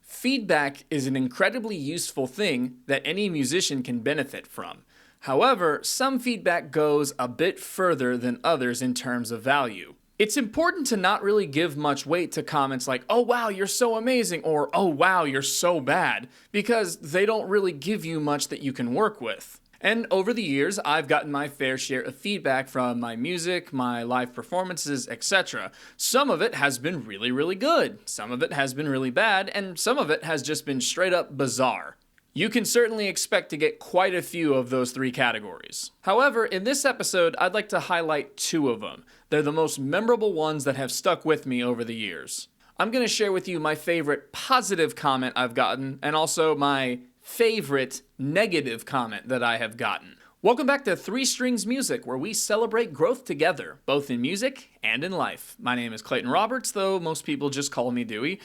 Feedback is an incredibly useful thing that any musician can benefit from. However, some feedback goes a bit further than others in terms of value. It's important to not really give much weight to comments like, "Oh wow, you're so amazing," or "Oh wow, you're so bad," because they don't really give you much that you can work with. And over the years, I've gotten my fair share of feedback from my music, my live performances, etc. Some of it has been really, really good, some of it has been really bad, and some of it has just been straight up bizarre. You can certainly expect to get quite a few of those three categories. However, in this episode, I'd like to highlight two of them. They're the most memorable ones that have stuck with me over the years. I'm going to share with you my favorite positive comment I've gotten, and also my favorite negative comment that I have gotten. Welcome back to Three Strings Music, where we celebrate growth together, both in music and in life. My name is Clayton Roberts, though most people just call me Dewie.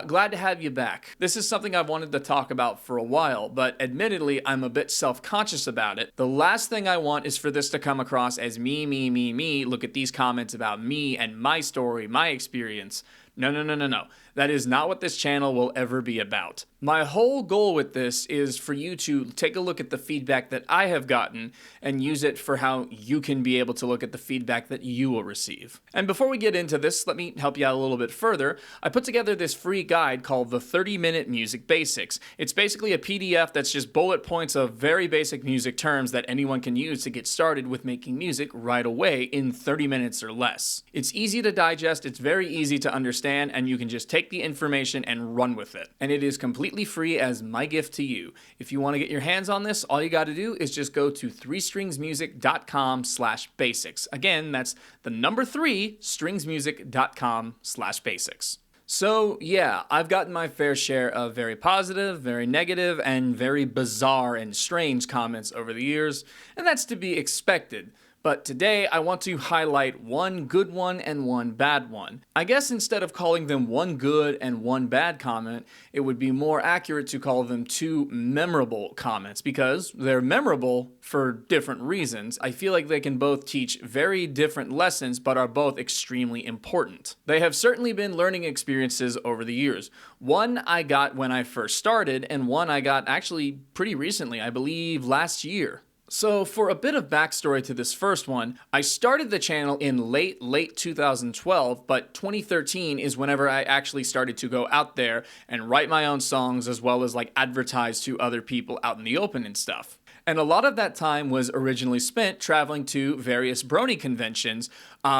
Glad to have you back. This is something I've wanted to talk about for a while, but admittedly, I'm a bit self-conscious about it. The last thing I want is for this to come across as me, look at these comments about me and my story, my experience. No. That is not what this channel will ever be about. My whole goal with this is for you to take a look at the feedback that I have gotten and use it for how you can be able to look at the feedback that you will receive. And before we get into this, let me help you out a little bit further. I put together this free guide called the 30-Minute Music Basics. It's basically a PDF that's just bullet points of very basic music terms that anyone can use to get started with making music right away in 30 minutes or less. It's easy to digest, it's very easy to understand, and you can just take the information and run with it. And it is completely free as my gift to you. If you want to get your hands on this, all you got to do is just go to 3stringsmusic.com/basics. Again, that's the number 3, stringsmusic.com/basics. So yeah, I've gotten my fair share of very positive, very negative, and very bizarre and strange comments over the years, and that's to be expected. But today, I want to highlight one good one and one bad one. I guess instead of calling them one good and one bad comment, it would be more accurate to call them two memorable comments, because they're memorable for different reasons. I feel like they can both teach very different lessons, but are both extremely important. They have certainly been learning experiences over the years. One I got when I first started, and one I got actually pretty recently, I believe last year. So for a bit of backstory to this first one, I started the channel in late 2012, but 2013 is whenever I actually started to go out there and write my own songs as well as like advertise to other people out in the open and stuff. And a lot of that time was originally spent traveling to various brony conventions,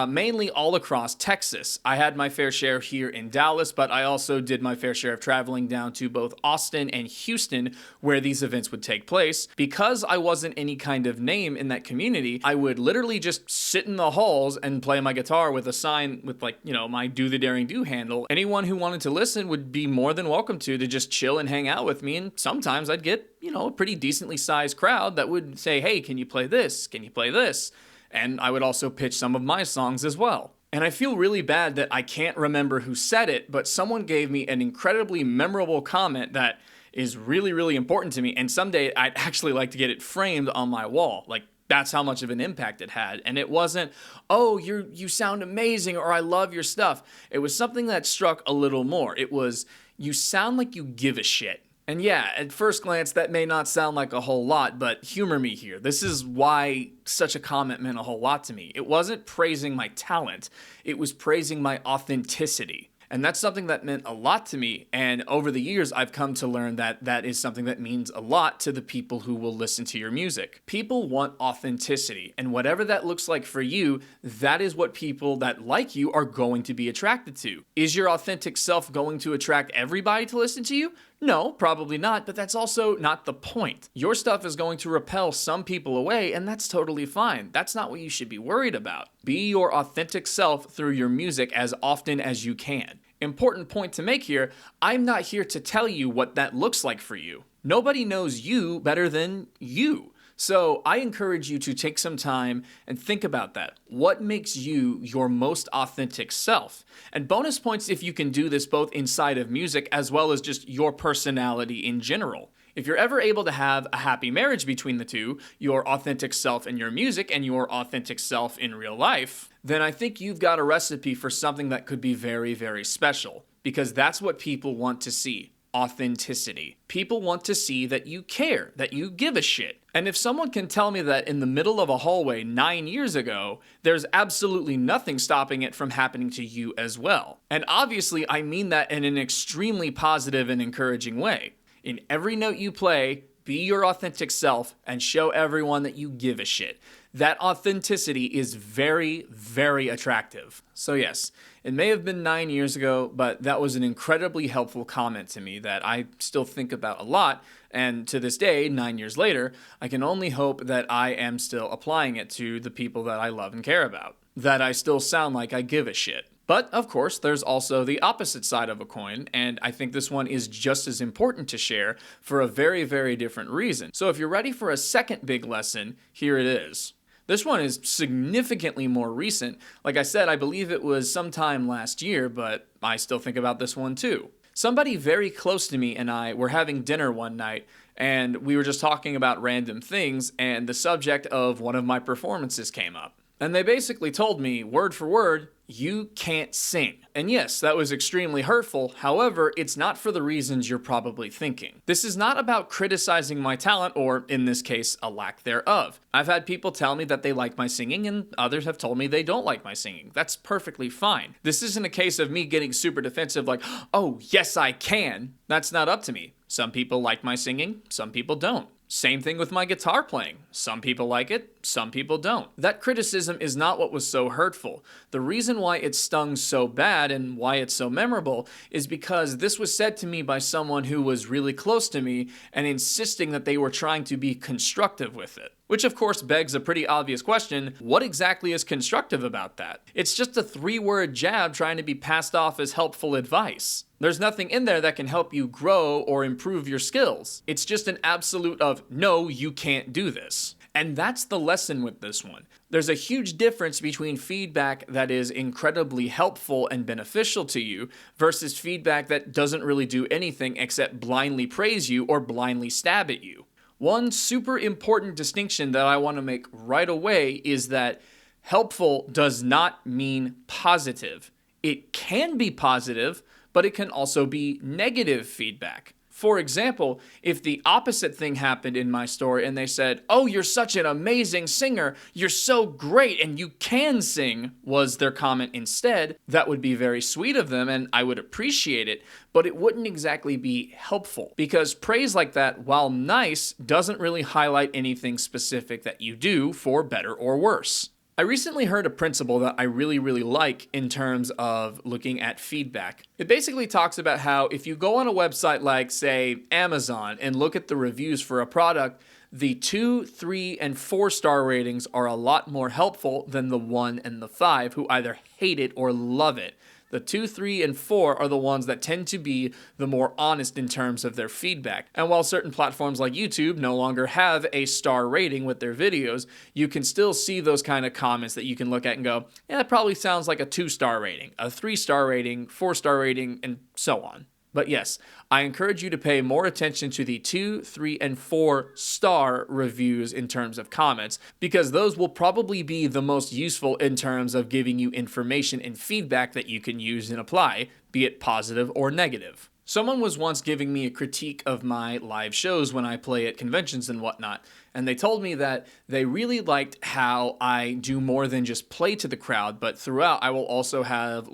mainly all across Texas. I had my fair share here in Dallas, but I also did my fair share of traveling down to both Austin and Houston, where these events would take place. Because I wasn't any kind of name in that community, I would literally just sit in the halls and play my guitar with a sign with my Do the Daring Do handle. Anyone who wanted to listen would be more than welcome to just chill and hang out with me, and sometimes I'd get a pretty decently sized crowd that would say, "Hey, can you play this? Can you play this?" And I would also pitch some of my songs as well. And I feel really bad that I can't remember who said it, but someone gave me an incredibly memorable comment that is really, really important to me. And someday I'd actually like to get it framed on my wall. That's how much of an impact it had. And it wasn't, "Oh, you sound amazing," or "I love your stuff." It was something that struck a little more. It was, "You sound like you give a shit." And yeah, at first glance, that may not sound like a whole lot, but humor me here. This is why such a comment meant a whole lot to me. It wasn't praising my talent, it was praising my authenticity. And that's something that meant a lot to me, and over the years I've come to learn that that is something that means a lot to the people who will listen to your music. People want authenticity, and whatever that looks like for you, that is what people that like you are going to be attracted to. Is your authentic self going to attract everybody to listen to you? No, probably not, but that's also not the point. Your stuff is going to repel some people away, and that's totally fine. That's not what you should be worried about. Be your authentic self through your music as often as you can. Important point to make here, I'm not here to tell you what that looks like for you. Nobody knows you better than you. So I encourage you to take some time and think about that. What makes you your most authentic self? And bonus points if you can do this both inside of music as well as just your personality in general. If you're ever able to have a happy marriage between the two, your authentic self in your music and your authentic self in real life, then I think you've got a recipe for something that could be very, very special. Because that's what people want to see. authenticity. People want to see that you care, that you give a shit. And if someone can tell me that in the middle of a hallway 9 years ago, there's absolutely nothing stopping it from happening to you as well. And obviously, I mean that in an extremely positive and encouraging way. In every note you play, be your authentic self and show everyone that you give a shit. That authenticity is very, very attractive. So yes, it may have been 9 years ago, but that was an incredibly helpful comment to me that I still think about a lot. And to this day, 9 years later, I can only hope that I am still applying it to the people that I love and care about. That I still sound like I give a shit. But, of course, there's also the opposite side of a coin, and I think this one is just as important to share for a very, very different reason. So if you're ready for a second big lesson, here it is. This one is significantly more recent. Like I said, I believe it was sometime last year, but I still think about this one too. Somebody very close to me and I were having dinner one night, and we were just talking about random things, and the subject of one of my performances came up. And they basically told me, word for word, you can't sing. And yes, that was extremely hurtful. However, it's not for the reasons you're probably thinking. This is not about criticizing my talent, or in this case, a lack thereof. I've had people tell me that they like my singing, and others have told me they don't like my singing. That's perfectly fine. This isn't a case of me getting super defensive like, oh, yes, I can. That's not up to me. Some people like my singing, some people don't. Same thing with my guitar playing. Some people like it, some people don't. That criticism is not what was so hurtful. The reason why it stung so bad and why it's so memorable is because this was said to me by someone who was really close to me and insisting that they were trying to be constructive with it. Which of course begs a pretty obvious question, what exactly is constructive about that? It's just a 3-word jab trying to be passed off as helpful advice. There's nothing in there that can help you grow or improve your skills. It's just an absolute of, no, you can't do this. And that's the lesson with this one. There's a huge difference between feedback that is incredibly helpful and beneficial to you versus feedback that doesn't really do anything except blindly praise you or blindly stab at you. One super important distinction that I want to make right away is that helpful does not mean positive. It can be positive, but it can also be negative feedback. For example, if the opposite thing happened in my story and they said, oh, you're such an amazing singer, you're so great and you can sing, was their comment instead, that would be very sweet of them and I would appreciate it, but it wouldn't exactly be helpful because praise like that, while nice, doesn't really highlight anything specific that you do for better or worse. I recently heard a principle that I really like in terms of looking at feedback. It basically talks about how if you go on a website like, say, Amazon and look at the reviews for a product, the 2, 3, and 4-star ratings are a lot more helpful than the 1 and the 5 who either hate it or love it. The 2, 3, and 4 are the ones that tend to be the more honest in terms of their feedback. And while certain platforms like YouTube no longer have a star rating with their videos, you can still see those kind of comments that you can look at and go, yeah, that probably sounds like a 2-star rating, a 3-star rating, 4-star rating, and so on. But yes, I encourage you to pay more attention to the 2, 3, and 4-star reviews in terms of comments, because those will probably be the most useful in terms of giving you information and feedback that you can use and apply, be it positive or negative. Someone was once giving me a critique of my live shows when I play at conventions and whatnot, and they told me that they really liked how I do more than just play to the crowd, but throughout I will also have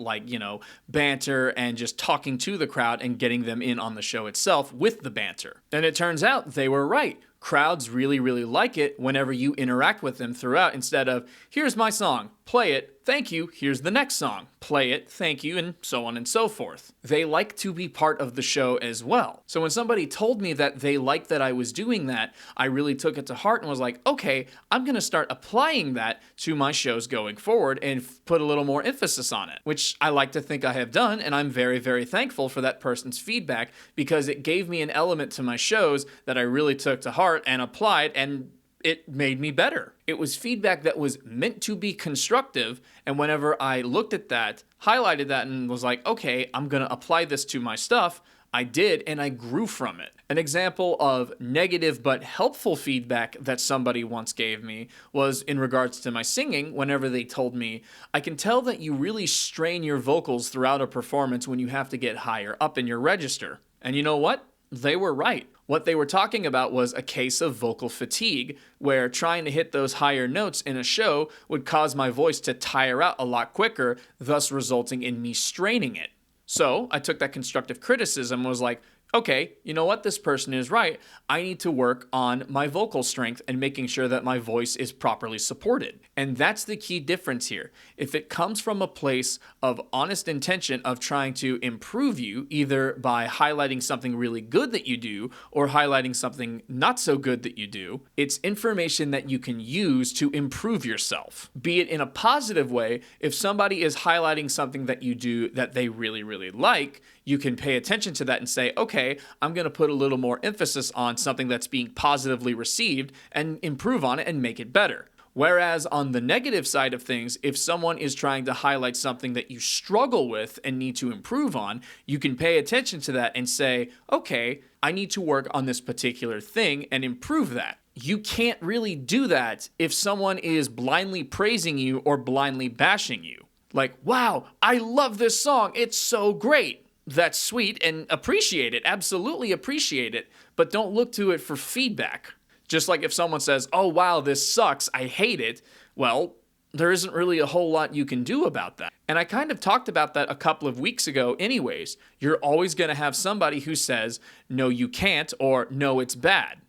banter and just talking to the crowd and getting them in on the show itself with the banter. And it turns out they were right. Crowds really like it whenever you interact with them throughout instead of, here's my song, play it, thank you, here's the next song, play it, thank you, and so on and so forth. They like to be part of the show as well. So when somebody told me that they liked that I was doing that, I really took it to heart and was like, okay, I'm going to start applying that to my shows going forward and put a little more emphasis on it, which I like to think I have done, and I'm very thankful for that person's feedback because it gave me an element to my shows that I really took to heart and applied, and it made me better. It was feedback that was meant to be constructive, and whenever I looked at that, highlighted that, and was like, okay, I'm gonna apply this to my stuff, I did, and I grew from it. An example of negative but helpful feedback that somebody once gave me was in regards to my singing, whenever they told me, I can tell that you really strain your vocals throughout a performance when you have to get higher up in your register. And you know what? They were right. What they were talking about was a case of vocal fatigue, where trying to hit those higher notes in a show would cause my voice to tire out a lot quicker, thus resulting in me straining it. So I took that constructive criticism and was like, okay, you know what? This person is right. I need to work on my vocal strength and making sure that my voice is properly supported. And that's the key difference here. If it comes from a place of honest intention of trying to improve you, either by highlighting something really good that you do or highlighting something not so good that you do, it's information that you can use to improve yourself. Be it in a positive way, if somebody is highlighting something that you do that they really, really like, you can pay attention to that and say, okay, I'm going to put a little more emphasis on something that's being positively received and improve on it and make it better. Whereas on the negative side of things, if someone is trying to highlight something that you struggle with and need to improve on, you can pay attention to that and say, okay, I need to work on this particular thing and improve that. You can't really do that if someone is blindly praising you or blindly bashing you. Like, wow, I love this song. It's so great. That's sweet and appreciate it. Absolutely appreciate it. But don't look to it for feedback. Just like if someone says, oh, wow, this sucks. I hate it. Well, there isn't really a whole lot you can do about that. And I kind of talked about that a couple of weeks ago anyways. You're always going to have somebody who says, no, you can't, or no, it's bad.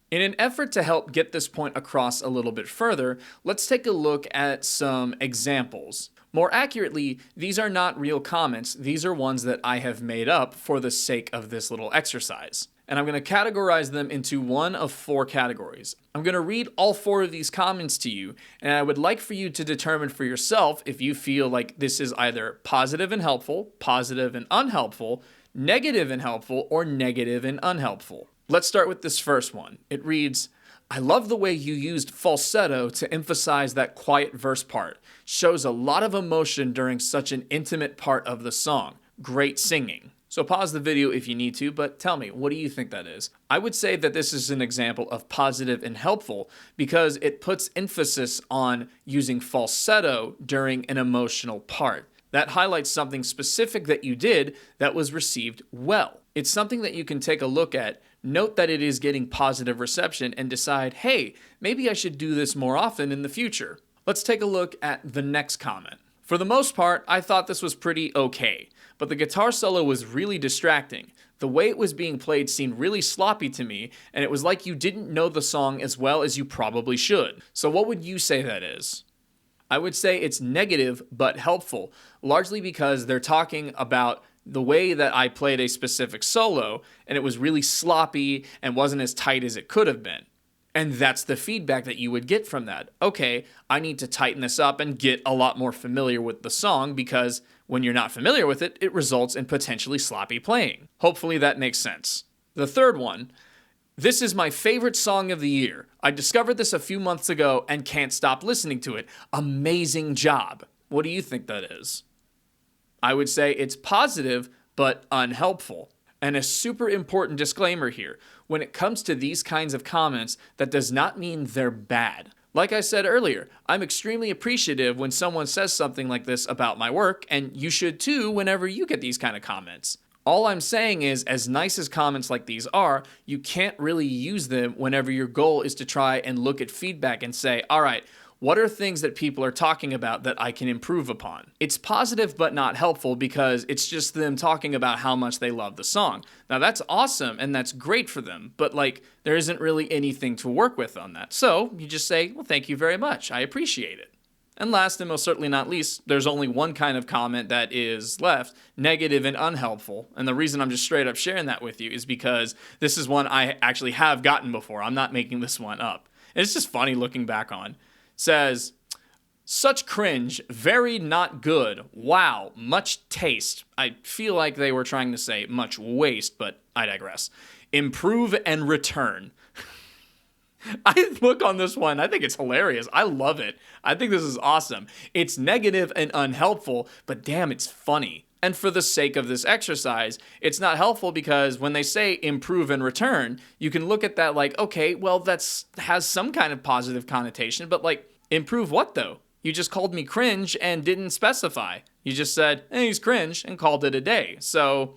In an effort to help get this point across a little bit further, let's take a look at some examples. More accurately, these are not real comments. These are ones that I have made up for the sake of this little exercise. And I'm going to categorize them into one of 4 categories. I'm going to read all 4 of these comments to you, and I would like for you to determine for yourself if you feel like this is either positive and helpful, positive and unhelpful, negative and helpful, or negative and unhelpful. Let's start with this first one. It reads, I love the way you used falsetto to emphasize that quiet verse part. Shows a lot of emotion during such an intimate part of the song. Great singing. So pause the video if you need to, but tell me, what do you think that is? I would say that this is an example of positive and helpful because it puts emphasis on using falsetto during an emotional part. That highlights something specific that you did that was received well. It's something that you can take a look at, note that it is getting positive reception, and decide, hey, maybe I should do this more often in the future. Let's take a look at the next comment. For the most part, I thought this was pretty okay, but the guitar solo was really distracting. The way it was being played seemed really sloppy to me, and it was like you didn't know the song as well as you probably should. So what would you say that is? I would say it's negative but helpful, largely because they're talking about the way that I played a specific solo, and it was really sloppy and wasn't as tight as it could have been. And that's the feedback that you would get from that. Okay, I need to tighten this up and get a lot more familiar with the song because when you're not familiar with it, it results in potentially sloppy playing. Hopefully that makes sense. The third one, this is my favorite song of the year. I discovered this a few months ago and can't stop listening to it. Amazing job. What do you think that is? I would say it's positive but unhelpful. And a super important disclaimer here. When it comes to these kinds of comments, that does not mean they're bad. Like I said earlier, I'm extremely appreciative when someone says something like this about my work, and you should too whenever you get these kind of comments. All I'm saying is, as nice as comments like these are, you can't really use them whenever your goal is to try and look at feedback and say, all right, what are things that people are talking about that I can improve upon? It's positive but not helpful because it's just them talking about how much they love the song. Now that's awesome and that's great for them, but there isn't really anything to work with on that. So you just say, well, thank you very much. I appreciate it. And last and most certainly not least, there's only one kind of comment that is left, negative and unhelpful. And the reason I'm just straight up sharing that with you is because this is one I actually have gotten before. I'm not making this one up. And it's just funny looking back on. Says, such cringe, very not good. Wow, much taste. I feel like they were trying to say much waste, but I digress. Improve and return. I look on this one, I think it's hilarious. I love it. I think this is awesome. It's negative and unhelpful, but damn, it's funny. And for the sake of this exercise, it's not helpful because when they say improve and return, you can look at that like, okay, well, that's has some kind of positive connotation, but improve what though? You just called me cringe and didn't specify. You just said, hey, he's cringe and called it a day. So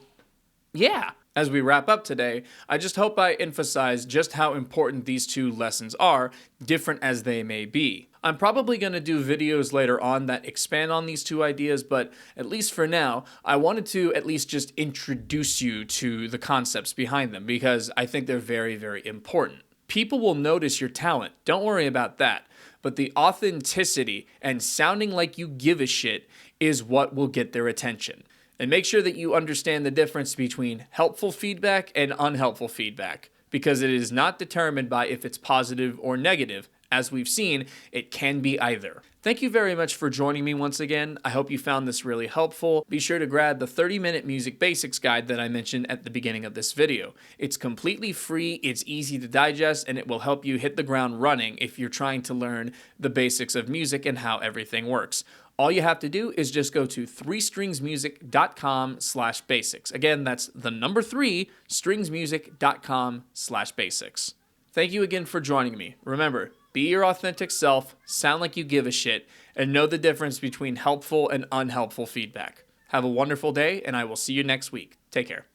yeah, As we wrap up today, I just hope I emphasize just how important these two lessons are, different as they may be. I'm probably going to do videos later on that expand on these two ideas, but at least for now, I wanted to at least just introduce you to the concepts behind them because I think they're very, very important. People will notice your talent, don't worry about that, but the authenticity and sounding like you give a shit is what will get their attention. And make sure that you understand the difference between helpful feedback and unhelpful feedback, because it is not determined by if it's positive or negative. As we've seen, it can be either. Thank you very much for joining me once again. I hope you found this really helpful. Be sure to grab the 30-minute music basics guide that I mentioned at the beginning of this video. It's completely free, it's easy to digest, and it will help you hit the ground running if you're trying to learn the basics of music and how everything works. All you have to do is just go to 3stringsmusic.com/basics. Again, that's the number 3, stringsmusic.com/basics. Thank you again for joining me. Remember, be your authentic self, sound like you give a shit, and know the difference between helpful and unhelpful feedback. Have a wonderful day, and I will see you next week. Take care.